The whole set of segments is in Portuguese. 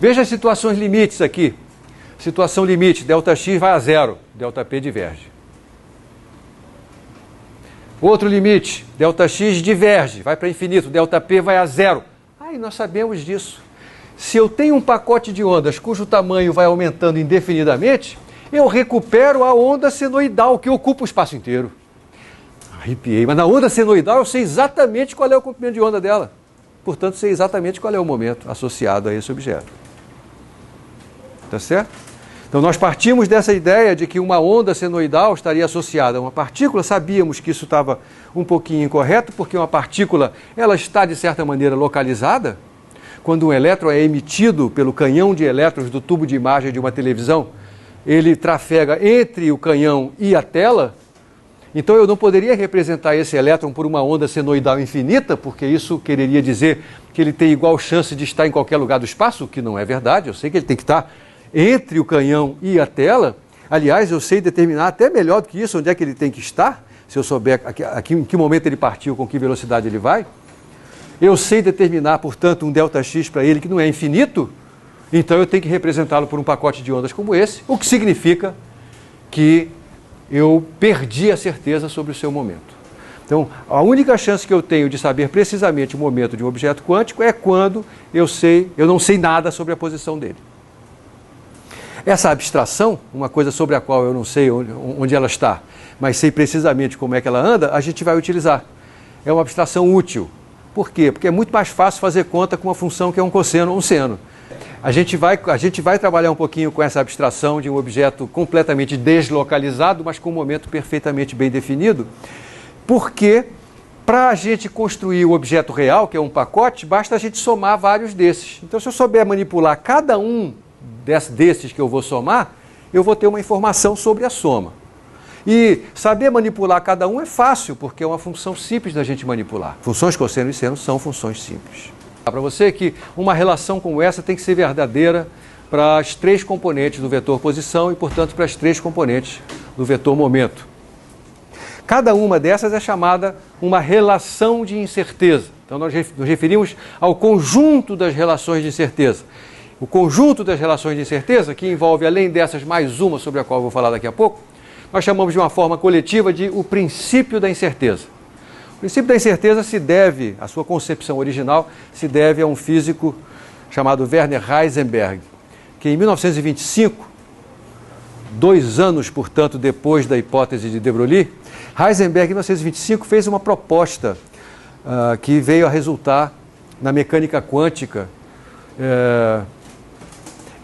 Veja as situações limites aqui. Situação limite, ΔX vai a zero, ΔP diverge. Outro limite, ΔX diverge, vai para infinito, ΔP vai a zero. Aí nós sabemos disso. Se eu tenho um pacote de ondas cujo tamanho vai aumentando indefinidamente, eu recupero a onda senoidal, que ocupa o espaço inteiro. Arrepiei, mas na onda senoidal eu sei exatamente qual é o comprimento de onda dela. Portanto, sei exatamente qual é o momento associado a esse objeto. Tá certo? Então nós partimos dessa ideia de que uma onda senoidal estaria associada a uma partícula. Sabíamos que isso estava um pouquinho incorreto, porque uma partícula ela está de certa maneira localizada. Quando um elétron é emitido pelo canhão de elétrons do tubo de imagem de uma televisão, ele trafega entre o canhão e a tela. Então eu não poderia representar esse elétron por uma onda senoidal infinita, porque isso quereria dizer que ele tem igual chance de estar em qualquer lugar do espaço, o que não é verdade. Eu sei que ele tem que estar entre o canhão e a tela. Aliás, eu sei determinar até melhor do que isso onde é que ele tem que estar, se eu souber aqui, em que momento ele partiu, com que velocidade ele vai. Eu sei determinar, portanto, um ΔX para ele que não é infinito, então eu tenho que representá-lo por um pacote de ondas como esse, o que significa que eu perdi a certeza sobre o seu momento. Então, a única chance que eu tenho de saber precisamente o momento de um objeto quântico é quando eu não sei nada sobre a posição dele. Essa abstração, uma coisa sobre a qual eu não sei onde ela está, mas sei precisamente como é que ela anda, a gente vai utilizar. É uma abstração útil. Por quê? Porque é muito mais fácil fazer conta com uma função que é um cosseno ou um seno. A gente vai trabalhar um pouquinho com essa abstração de um objeto completamente deslocalizado, mas com um momento perfeitamente bem definido, porque para a gente construir o objeto real, que é um pacote, basta a gente somar vários desses. Então, se eu souber manipular cada um desses que eu vou somar, eu vou ter uma informação sobre a soma. E saber manipular cada um é fácil, porque é uma função simples da gente manipular. Funções cosseno e seno são funções simples. Para você que uma relação como essa tem que ser verdadeira para as três componentes do vetor posição e, portanto, para as três componentes do vetor momento. Cada uma dessas é chamada uma relação de incerteza. Então, nós nos referimos ao conjunto das relações de incerteza. O conjunto das relações de incerteza, que envolve, além dessas, mais uma sobre a qual eu vou falar daqui a pouco, nós chamamos de uma forma coletiva de o princípio da incerteza. O princípio da incerteza se deve, a sua concepção original, se deve a um físico chamado Werner Heisenberg, que em 1925, 2 anos, portanto, depois da hipótese de de Broglie, Heisenberg, em 1925, fez uma proposta que veio a resultar na mecânica quântica.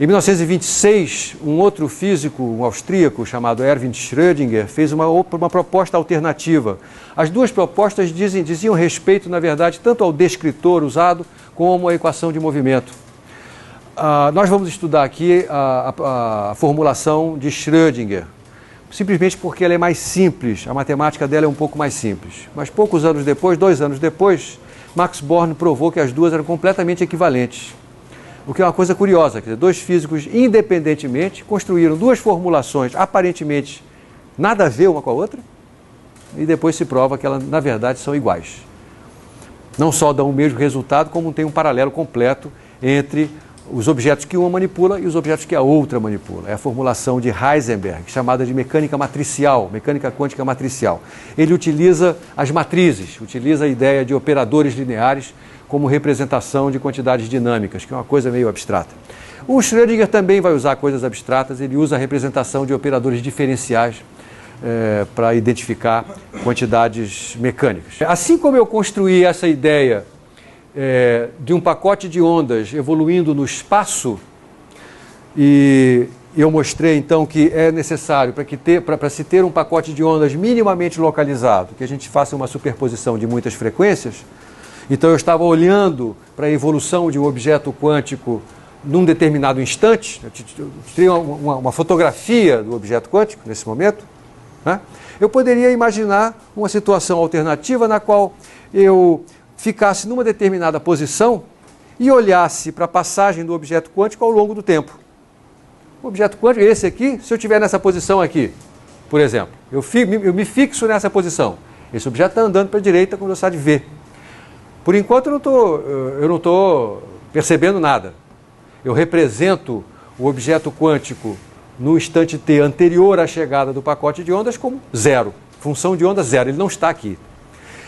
Em 1926, um outro físico, um austríaco, chamado Erwin Schrödinger, fez uma proposta alternativa. As duas propostas diziam respeito, na verdade, tanto ao descritor usado como à equação de movimento. Nós vamos estudar aqui a formulação de Schrödinger, simplesmente porque ela é mais simples, a matemática dela é um pouco mais simples. Mas poucos anos depois, 2 anos depois, Max Born provou que as duas eram completamente equivalentes. O que é uma coisa curiosa, quer dizer, 2 físicos independentemente construíram 2 formulações aparentemente nada a ver uma com a outra e depois se prova que elas, na verdade, são iguais. Não só dão o mesmo resultado, como tem um paralelo completo entre os objetos que uma manipula e os objetos que a outra manipula. É a formulação de Heisenberg, chamada de mecânica matricial, mecânica quântica matricial. Ele utiliza as matrizes, utiliza a ideia de operadores lineares como representação de quantidades dinâmicas, que é uma coisa meio abstrata. O Schrödinger também vai usar coisas abstratas, ele usa a representação de operadores diferenciais para identificar quantidades mecânicas. Assim como eu construí essa ideia de um pacote de ondas evoluindo no espaço, e eu mostrei então que é necessário para se ter um pacote de ondas minimamente localizado, que a gente faça uma superposição de muitas frequências. Então eu estava olhando para a evolução de um objeto quântico num determinado instante, eu tirei uma fotografia do objeto quântico nesse momento, né? Eu poderia imaginar uma situação alternativa na qual eu ficasse numa determinada posição e olhasse para a passagem do objeto quântico ao longo do tempo. O objeto quântico, esse aqui, se eu estiver nessa posição aqui, por exemplo, eu me fixo nessa posição, esse objeto está andando para a direita com velocidade v. Por enquanto eu não estou percebendo nada. eu represento o objeto quântico no instante t anterior à chegada do pacote de ondas como zero. Função de onda zero, ele não está aqui.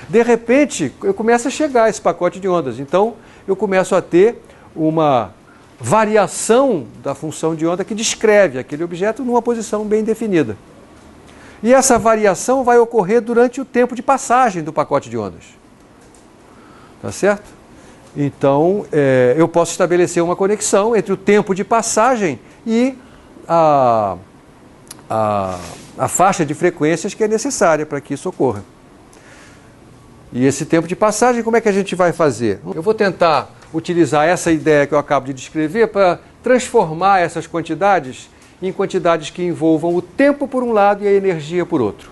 De repente, eu começo a chegar a esse pacote de ondas. Então, eu começo a ter uma variação da função de onda que descreve aquele objeto numa posição bem definida. E essa variação vai ocorrer durante o tempo de passagem do pacote de ondas. Tá certo? Então, eu posso estabelecer uma conexão entre o tempo de passagem e a faixa de frequências que é necessária para que isso ocorra. E esse tempo de passagem, como é que a gente vai fazer? Eu vou tentar utilizar essa ideia que eu acabo de descrever para transformar essas quantidades em quantidades que envolvam o tempo por um lado e a energia por outro.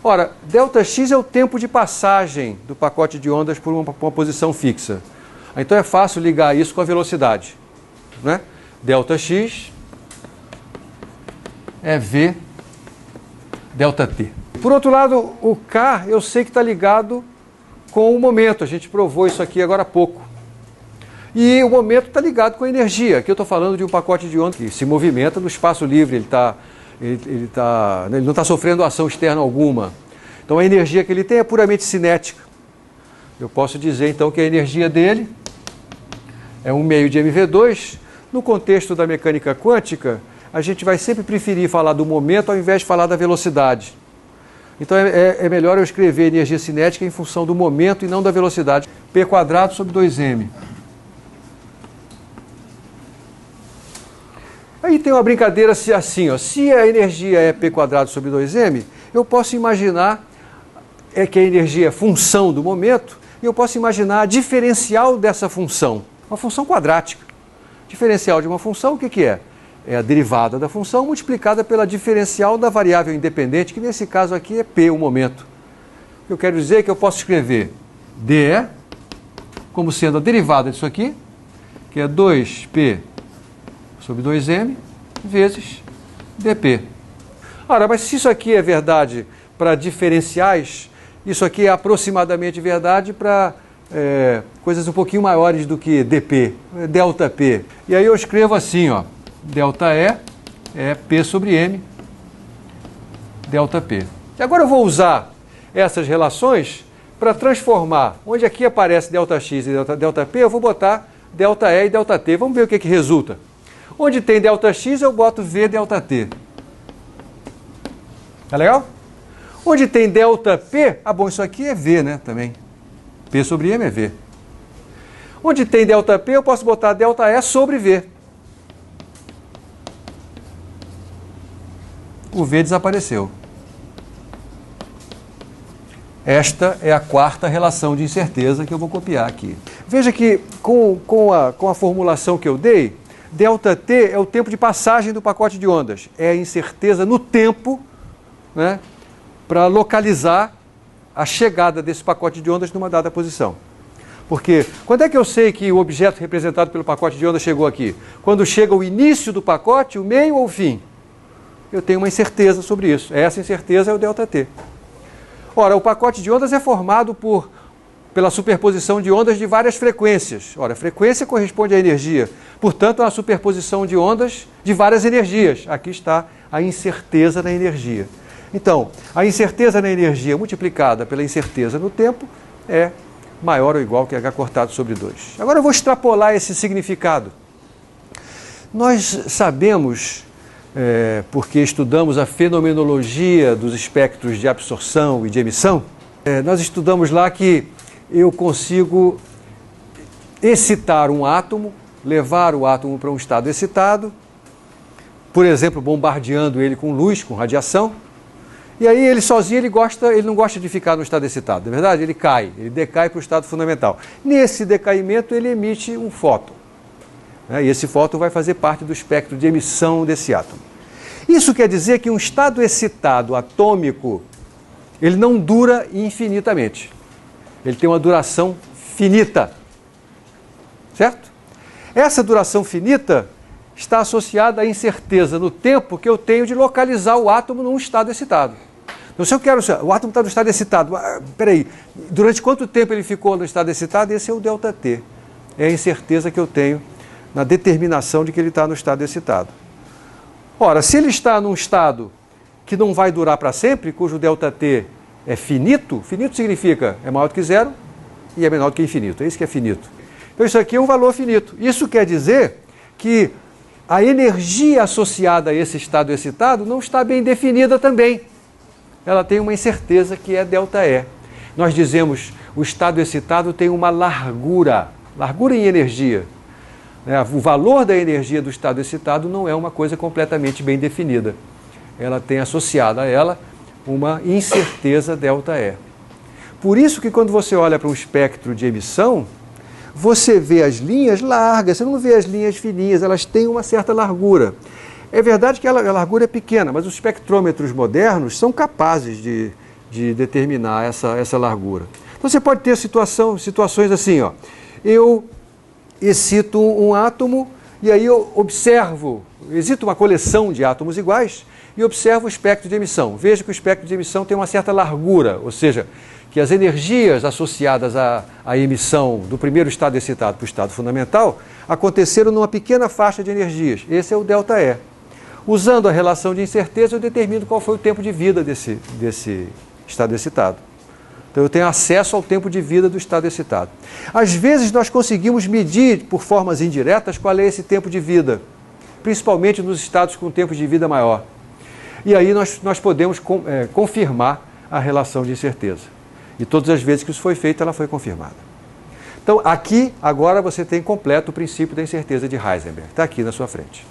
Ora, ΔX é o tempo de passagem do pacote de ondas por uma posição fixa. Então é fácil ligar isso com a velocidade, né? ΔX é V ΔT. Por outro lado, o K eu sei que está ligado com o momento. A gente provou isso aqui agora há pouco. E o momento está ligado com a energia. Aqui eu estou falando de um pacote de ondas que se movimenta no espaço livre. Ele não está sofrendo ação externa alguma. Então a energia que ele tem é puramente cinética. Eu posso dizer então que a energia dele é 1/2 de mv2. No contexto da mecânica quântica, a gente vai sempre preferir falar do momento ao invés de falar da velocidade. Então é melhor eu escrever energia cinética em função do momento e não da velocidade. P² sobre 2m. Aí tem uma brincadeira assim, ó, se a energia é P² sobre 2m, eu posso imaginar que a energia é função do momento, e eu posso imaginar a diferencial dessa função, uma função quadrática. Diferencial de uma função, o que é? É a derivada da função multiplicada pela diferencial da variável independente, que nesse caso aqui é P, o momento. Eu quero dizer que eu posso escrever dE como sendo a derivada disso aqui, que é 2P sobre 2m vezes dp. Ora, mas se isso aqui é verdade para diferenciais, isso aqui é aproximadamente verdade para coisas um pouquinho maiores do que dp, ΔP. E aí eu escrevo assim, ó, ΔE é P sobre m ΔP. E agora eu vou usar essas relações para transformar. Onde aqui aparece ΔX e ΔP, eu vou botar ΔE e ΔT. Vamos ver o que resulta. Onde tem ΔX, eu boto V ΔT. Tá legal? Onde tem ΔP, bom, isso aqui é V, né, também. P sobre M é V. Onde tem ΔP, eu posso botar ΔE sobre V. O V desapareceu. Esta é a quarta relação de incerteza que eu vou copiar aqui. Veja que com a formulação que eu dei, ΔT é o tempo de passagem do pacote de ondas. É a incerteza no tempo, né, para localizar a chegada desse pacote de ondas numa dada posição. Porque quando é que eu sei que o objeto representado pelo pacote de ondas chegou aqui? Quando chega o início do pacote, o meio ou o fim? Eu tenho uma incerteza sobre isso. Essa incerteza é o ΔT. Ora, o pacote de ondas é formado pela superposição de ondas de várias frequências. Ora, a frequência corresponde à energia. Portanto, é uma superposição de ondas de várias energias. Aqui está a incerteza na energia. Então, a incerteza na energia multiplicada pela incerteza no tempo é maior ou igual que H cortado sobre 2. Agora eu vou extrapolar esse significado. Nós sabemos, porque estudamos a fenomenologia dos espectros de absorção e de emissão, nós estudamos lá que eu consigo excitar um átomo, levar o átomo para um estado excitado, por exemplo, bombardeando ele com luz, com radiação, e aí ele sozinho ele não gosta de ficar no estado excitado, não é verdade? Ele decai para o estado fundamental. Nesse decaimento ele emite um fóton, né? E esse fóton vai fazer parte do espectro de emissão desse átomo. Isso quer dizer que um estado excitado atômico, ele não dura infinitamente. Ele tem uma duração finita, certo? Essa duração finita está associada à incerteza no tempo que eu tenho de localizar o átomo num estado excitado. Então, se eu quero... O átomo está no estado excitado. Peraí, durante quanto tempo ele ficou no estado excitado? Esse é o ΔT. É a incerteza que eu tenho na determinação de que ele está no estado excitado. Ora, se ele está num estado que não vai durar para sempre, cujo ΔT é finito, finito significa é maior do que zero e é menor do que infinito, é isso que é finito. Então isso aqui é um valor finito. Isso quer dizer que a energia associada a esse estado excitado não está bem definida também. Ela tem uma incerteza que é ΔE. Nós dizemos o estado excitado tem uma largura em energia. O valor da energia do estado excitado não é uma coisa completamente bem definida. Ela tem associada a ela uma incerteza ΔE. Por isso que quando você olha para um espectro de emissão, você vê as linhas largas, você não vê as linhas fininhas, elas têm uma certa largura. É verdade que a largura é pequena, mas os espectrômetros modernos são capazes de determinar essa largura. Então você pode ter situações assim, ó. Eu excito um átomo e aí eu observo, excito uma coleção de átomos iguais e observo o espectro de emissão. Vejo que o espectro de emissão tem uma certa largura, ou seja, que as energias associadas à emissão do primeiro estado excitado para o estado fundamental aconteceram numa pequena faixa de energias. Esse é o ΔE. Usando a relação de incerteza, eu determino qual foi o tempo de vida desse estado excitado. Então eu tenho acesso ao tempo de vida do estado excitado. Às vezes nós conseguimos medir por formas indiretas qual é esse tempo de vida, principalmente nos estados com tempo de vida maior. E aí nós podemos confirmar a relação de incerteza. E todas as vezes que isso foi feito, ela foi confirmada. Então aqui, agora você tem completo o princípio da incerteza de Heisenberg. Está aqui na sua frente.